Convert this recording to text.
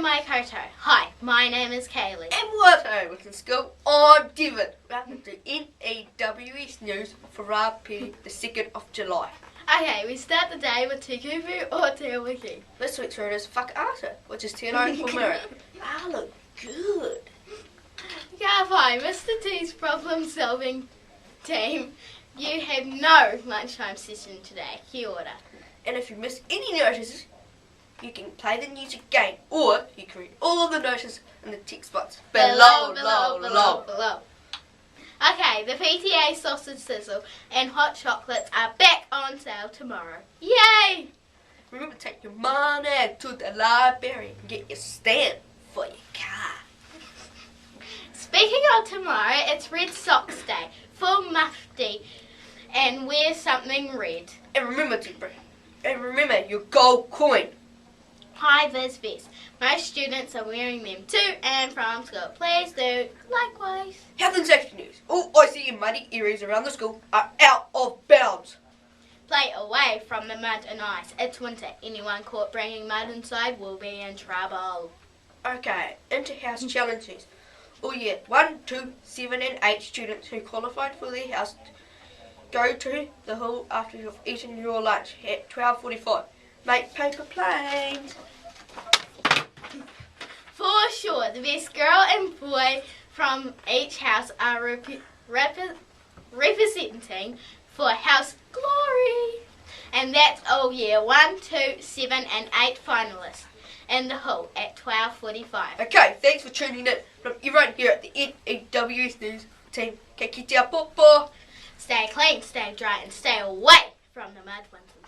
Nau Mai Koto. Hi, my name is Kaylee. And WINTON Winton School, I'm Devan. Welcome to N.E.W.S news for our period, the 2nd of July. Okay, we start the day with te kupu or te wiki. This week's word is whaka-ata, which is tēnā for mirror. I look good. Yeah, fine. Mr. T's problem solving team, you have no lunchtime session today. Kia ora. And if you miss any notices, you can play the news again, or you can read all of the notices in the text box below. Okay, the PTA sausage sizzle and hot chocolates are back on sale tomorrow. Yay! Remember to take your money to the library and get your stamp for your car. Speaking of tomorrow, it's Red Sox Day for Mufti and wear something red. And remember your gold coin. Hi VIZ VESTS. Most students are wearing them to and from school. Please do likewise. Health and safety news. All ICY and MUDDY areas around the school are out of bounds. Play away from the mud and ice. It's winter. Anyone caught bringing mud inside will be in trouble. Okay, inter-house challenges. Oh yeah, 1, 2, 7 and 8 students who qualified for their house go to the hall after you've eaten your lunch at 12:45. Make paper planes. For sure, the best girl and boy from each house are representing for house glory. And that's all year 1, 2, 7 and 8 finalists in the hall at 12:45. Okay, thanks for tuning in from everyone here at the N.E.W.S news team. Ka kite a popo. Stay clean, stay dry and stay away from the mud, winter.